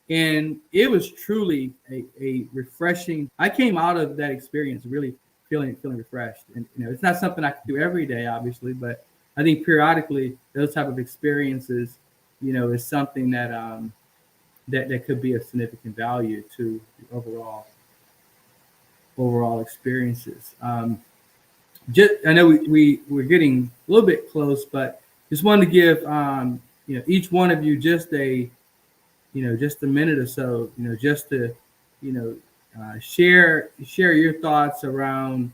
And it was truly a refreshing. I came out of that experience really feeling refreshed. And it's not something I can do every day, obviously, but I think periodically those type of experiences, is something that that could be of significant value to the overall experiences. I know we're getting a little bit close, but just wanted to give each one of you just a minute or so, just to share your thoughts around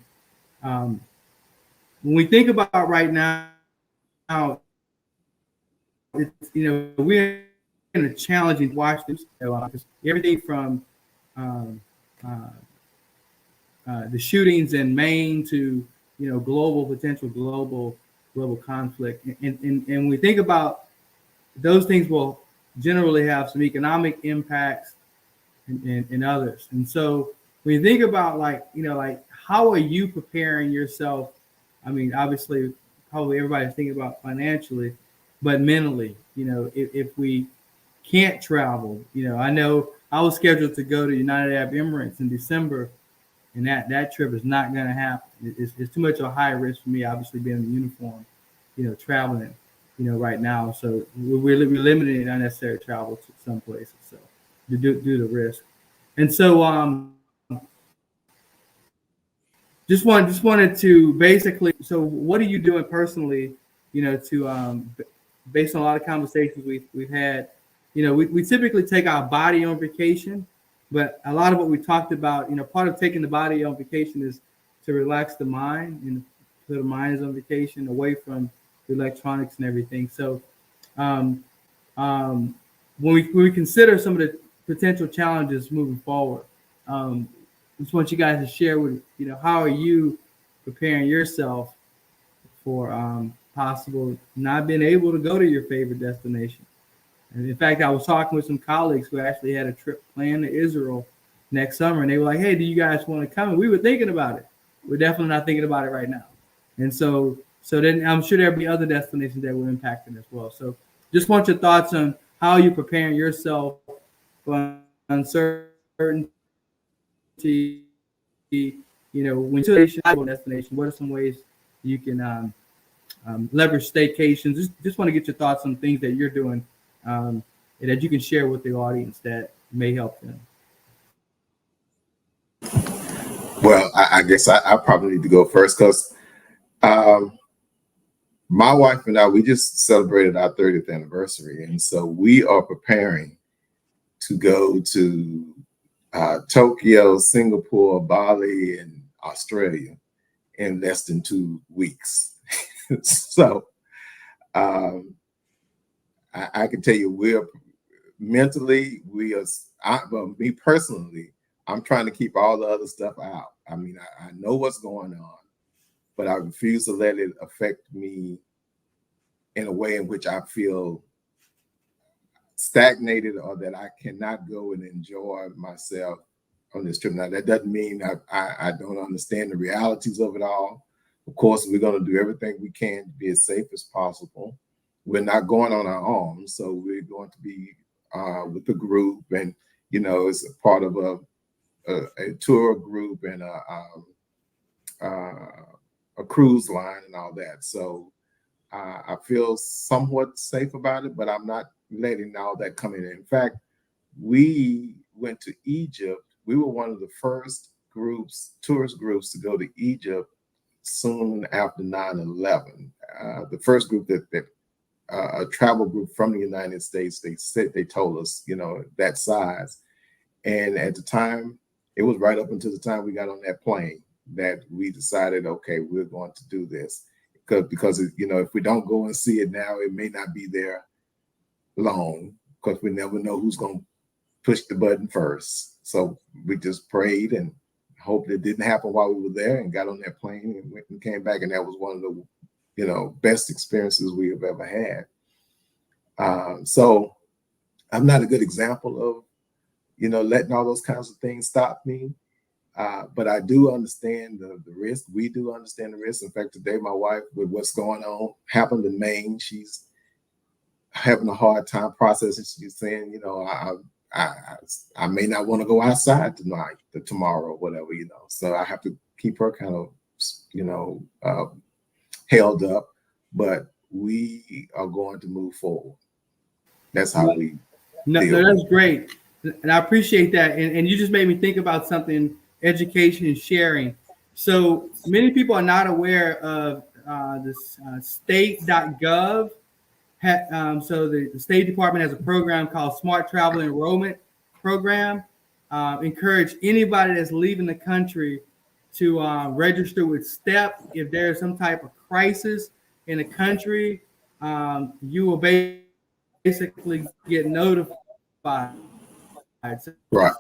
when we think about right now. It's we're in a challenging watch this. Everything from the shootings in Maine to potential global conflict, and when we think about those things, will generally have some economic impacts and others. And so when you think about like how are you preparing yourself? I mean, obviously, probably everybody's thinking about financially, but mentally, if we can't travel, I know I was scheduled to go to United Arab Emirates in December, and that trip is not going to happen. It's too much of a high risk for me, obviously being in the uniform, traveling, right now. So we're limiting unnecessary travel to some places, so due to risk. And so just wanted to basically. So what are you doing personally? To based on a lot of conversations we've had, we typically take our body on vacation, but a lot of what we talked about, part of taking the body on vacation is to relax the mind, and so the mind is on vacation away from the electronics and everything. So um, when we consider some of the potential challenges moving forward, I just want you guys to share with, how are you preparing yourself for possible not being able to go to your favorite destination. And in fact, I was talking with some colleagues who actually had a trip planned to Israel next summer, and they were like, "Hey, do you guys want to come?" And we were thinking about it. We're definitely not thinking about it right now. And so then I'm sure there'll be other destinations that will impact it as well. So just want your thoughts on how you're preparing yourself for uncertainty. When you're to a destination, what are some ways you can leverage staycations? Just want to get your thoughts on things that you're doing that you can share with the audience that may help them. Well, I guess I probably need to go first because my wife and I, we just celebrated our 30th anniversary. And so we are preparing to go to Tokyo, Singapore, Bali, and Australia in less than 2 weeks. So I can tell you we're mentally, me personally, I'm trying to keep all the other stuff out. I mean, I know what's going on, but I refuse to let it affect me in a way in which I feel stagnated or that I cannot go and enjoy myself on this trip. Now, that doesn't mean I don't understand the realities of it all. Of course, we're going to do everything we can to be as safe as possible. We're not going on our own, so we're going to be with a group, and it's a part of a tour group and a cruise line and all that. So I feel somewhat safe about it, but I'm not letting all that come in. In fact, we went to Egypt. We were one of the first tourist groups to go to Egypt soon after 9/11. The first group that a travel group from the United States, they told us, that size. And at the time, it was right up until the time we got on that plane that we decided, okay, we're going to do this. Because if we don't go and see it now, it may not be there long, because we never know who's going to push the button first. So we just prayed and hoped it didn't happen while we were there, and got on that plane and went and came back. And that was one of the best experiences we have ever had. So I'm not a good example of letting all those kinds of things stop me. But I do understand the risk. We do understand the risk. In fact, today, my wife, with what's going on, happened in Maine, she's having a hard time processing. She's saying, I may not want to go outside tonight, tomorrow, whatever, So I have to keep her kind of, held up. But we are going to move forward. That's how we. No, that's great. And I appreciate that. And you just made me think about something, education and sharing. So many people are not aware of this state.gov. So the State Department has a program called Smart Travel Enrollment Program. Encourage anybody that's leaving the country to register with STEP. If there's some type of crisis in the country, you will basically get notified. Right.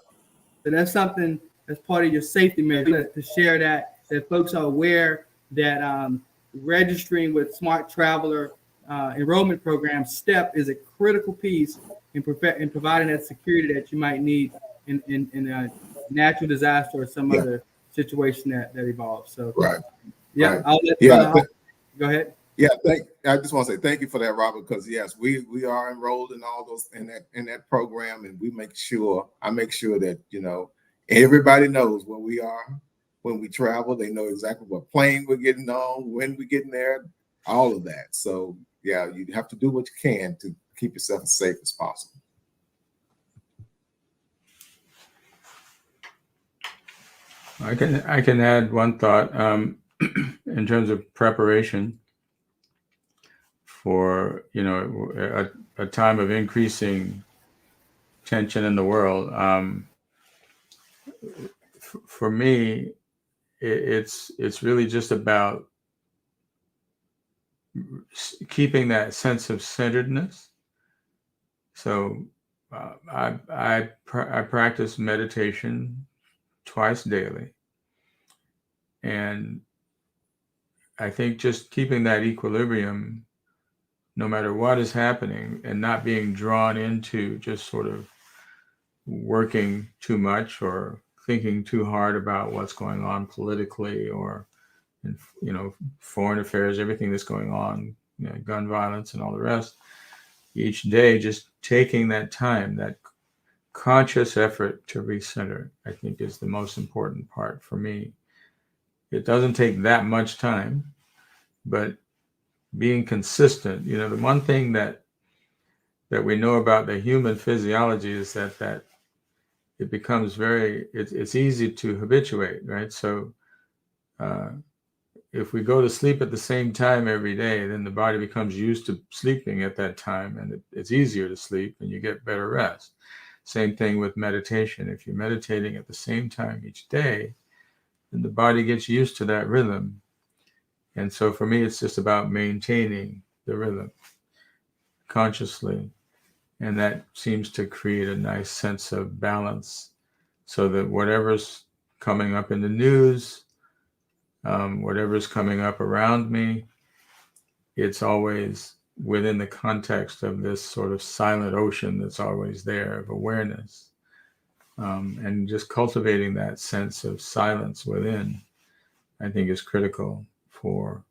So that's something that's part of your safety measure, to share that folks are aware that registering with Smart Traveler Enrollment Program, STEP, is a critical piece in providing that security that you might need in a natural disaster or some other situation that evolves. So Right. yeah, Right. I'll let Yeah. go ahead. Yeah, I just want to say thank you for that, Robert, because yes, we are enrolled in all those in that program, and I make sure that everybody knows where we are when we travel. They know exactly what plane we're getting on, when we're getting there, all of that. So yeah, you have to do what you can to keep yourself as safe as possible. I can add one thought in terms of preparation for a time of increasing tension in the world. For me, it's really just about keeping that sense of centeredness. So I practice meditation twice daily, and I think just keeping that equilibrium, no matter what is happening, and not being drawn into just sort of working too much or thinking too hard about what's going on politically or in, foreign affairs, everything that's going on, gun violence and all the rest. Each day, just taking that time, that conscious effort to recenter, I think is the most important part for me. It doesn't take that much time, but being consistent. The one thing that we know about the human physiology is that it becomes it's easy to habituate, right? So if we go to sleep at the same time every day, then the body becomes used to sleeping at that time, and it's easier to sleep and you get better rest. Same thing with meditation. If you're meditating at the same time each day, then the body gets used to that rhythm. And so for me, it's just about maintaining the rhythm consciously. And that seems to create a nice sense of balance so that whatever's coming up in the news, whatever's coming up around me, it's always within the context of this sort of silent ocean that's always there of awareness. And just cultivating that sense of silence within, I think, is critical for,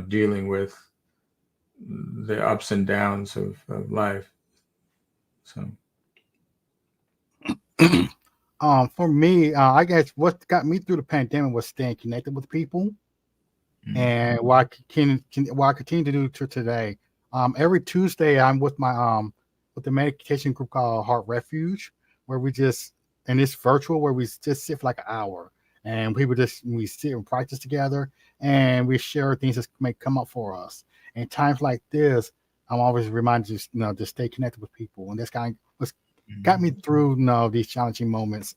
dealing with the ups and downs of life. So. For me, I guess what got me through the pandemic was staying connected with people, and what I continue to do to today. Every Tuesday, I'm with my with the meditation group called Heart Refuge, where and it's virtual, where we just sit for like an hour, and we sit and practice together, and we share things that may come up for us. And times like this, I'm always reminded to stay connected with people, and that's kind of what's got me through these challenging moments.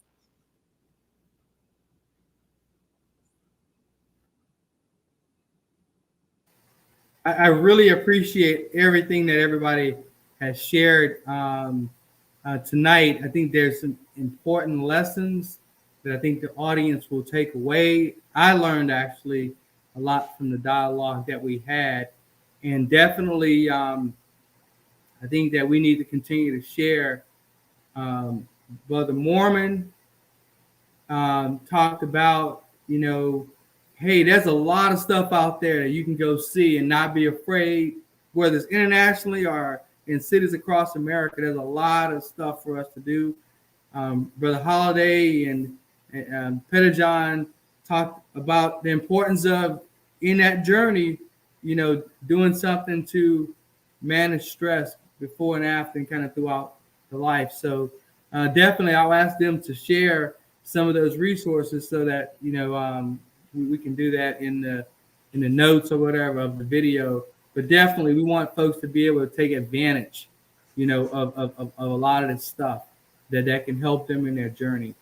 I really appreciate everything that everybody has shared tonight. I think there's some important lessons that I think the audience will take away. I learned actually a lot from the dialogue that we had, and definitely I think that we need to continue to share. Brother Mormon talked about, hey, there's a lot of stuff out there that you can go see and not be afraid, whether it's internationally or in cities across America. There's a lot of stuff for us to do. Brother Holiday and Pettijohn talked about the importance of, in that journey, doing something to manage stress before and after and kind of throughout the life. So definitely I'll ask them to share some of those resources so that, we can do that in the notes or whatever of the video. But definitely we want folks to be able to take advantage, of a lot of this stuff that can help them in their journey.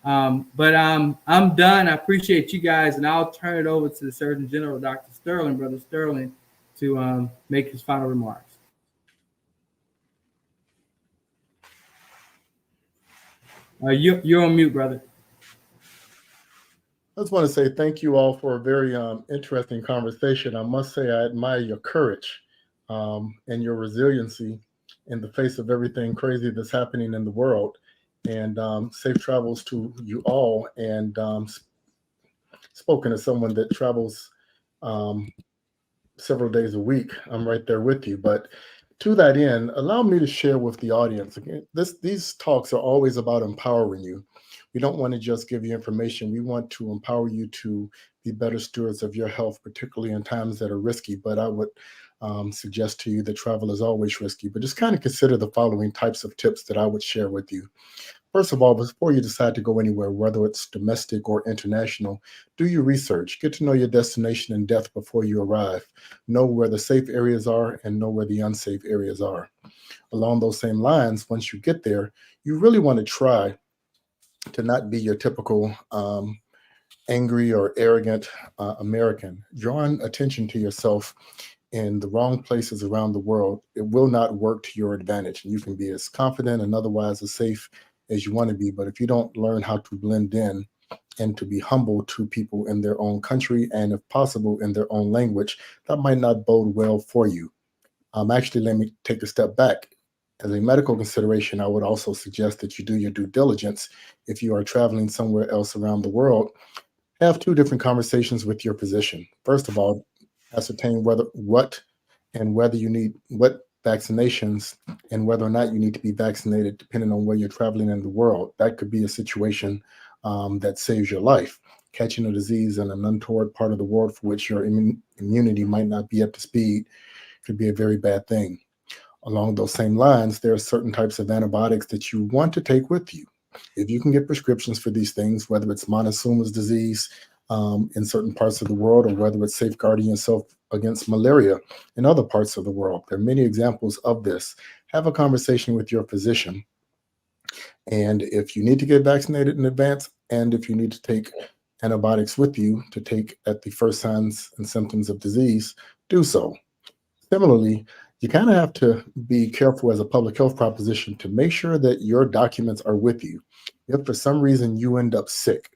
But I'm done. I appreciate you guys, and I'll turn it over to the Surgeon General, Dr. Sterling, Brother Sterling, to make his final remarks. You're on mute, brother. I just want to say thank you all for a very interesting conversation. I must say I admire your courage and your resiliency in the face of everything crazy that's happening in the world. and safe travels to you all. And spoken as someone that travels several days a week, I'm right there with you. But to that end, allow me to share with the audience. Again, these talks are always about empowering you. We don't want to just give you information. We want to empower you to be better stewards of your health, particularly in times that are risky. But I would suggest to you that travel is always risky. But just kind of consider the following types of tips that I would share with you. First of all, before you decide to go anywhere, whether it's domestic or international, do your research. Get to know your destination in depth before you arrive. Know where the safe areas are and know where the unsafe areas are. Along those same lines, once you get there, you really want to try to not be your typical angry or arrogant American. Drawing attention to yourself in the wrong places around the world, it will not work to your advantage. And you can be as confident and otherwise as safe as you want to be. But if you don't learn how to blend in and to be humble to people in their own country and, if possible, in their own language, that might not bode well for you. Actually, let me take a step back. As a medical consideration, I would also suggest that you do your due diligence. If you are traveling somewhere else around the world, have two different conversations with your physician. First of all, ascertain whether you need what vaccinations and whether or not you need to be vaccinated, depending on where you're traveling in the world. That could be a situation that saves your life. Catching a disease in an untoward part of the world for which your immunity might not be up to speed could be a very bad thing. Along those same lines, there are certain types of antibiotics that you want to take with you. If you can get prescriptions for these things, whether it's Montezuma's disease in certain parts of the world, or whether it's safeguarding yourself against malaria in other parts of the world, there are many examples of this. Have a conversation with your physician. And if you need to get vaccinated in advance, and if you need to take antibiotics with you to take at the first signs and symptoms of disease, do so. Similarly, you kind of have to be careful as a public health proposition to make sure that your documents are with you. If for some reason you end up sick,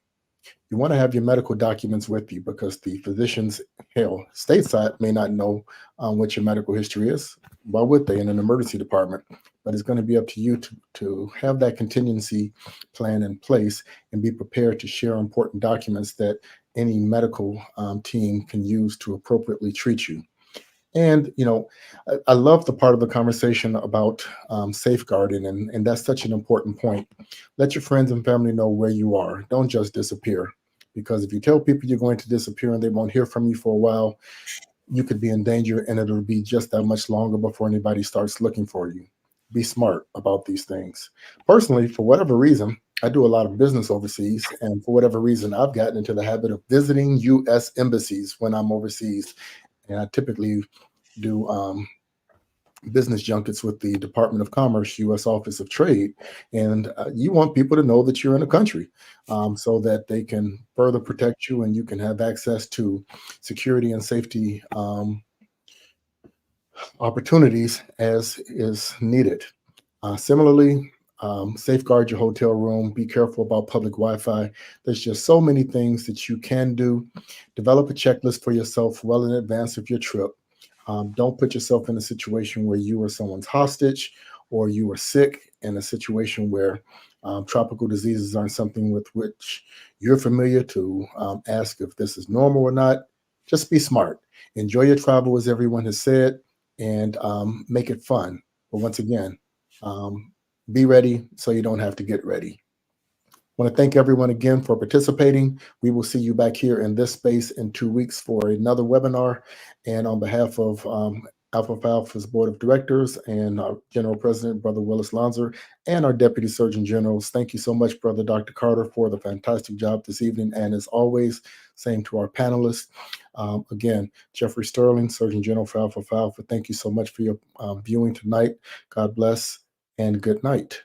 you want to have your medical documents with you, because the physicians, hell, stateside may not know what your medical history is. Why would they in an emergency department? But it's going to be up to you to have that contingency plan in place and be prepared to share important documents that any medical team can use to appropriately treat you. And, I love the part of the conversation about safeguarding, and that's such an important point. Let your friends and family know where you are. Don't just disappear, because if you tell people you're going to disappear and they won't hear from you for a while, you could be in danger, and it'll be just that much longer before anybody starts looking for you. Be smart about these things. Personally, for whatever reason, I do a lot of business overseas, and for whatever reason, I've gotten into the habit of visiting U.S. embassies when I'm overseas. And I typically do business junkets with the Department of Commerce, U.S. Office of Trade. And you want people to know that you're in a country so that they can further protect you and you can have access to security and safety opportunities as is needed. Similarly, safeguard your hotel room. Be careful about public Wi-Fi. There's just so many things that you can do. Develop a checklist for yourself well in advance of your trip. Don't put yourself in a situation where you are someone's hostage, or you are sick in a situation where tropical diseases aren't something with which you're familiar to ask if this is normal or not. Just be smart. Enjoy your travel, as everyone has said, and make it fun. But once again, be ready so you don't have to get ready. I want to thank everyone again for participating. We will see you back here in this space in 2 weeks for another webinar. And on behalf of Alpha Phi Alpha's Board of Directors and our General President, Brother Willis Lonzer, and our Deputy Surgeon Generals, thank you so much, Brother Dr. Carter, for the fantastic job this evening. And as always, same to our panelists. Again, Jeffrey Sterling, Surgeon General for Alpha Phi Alpha, thank you so much for your viewing tonight. God bless and good night.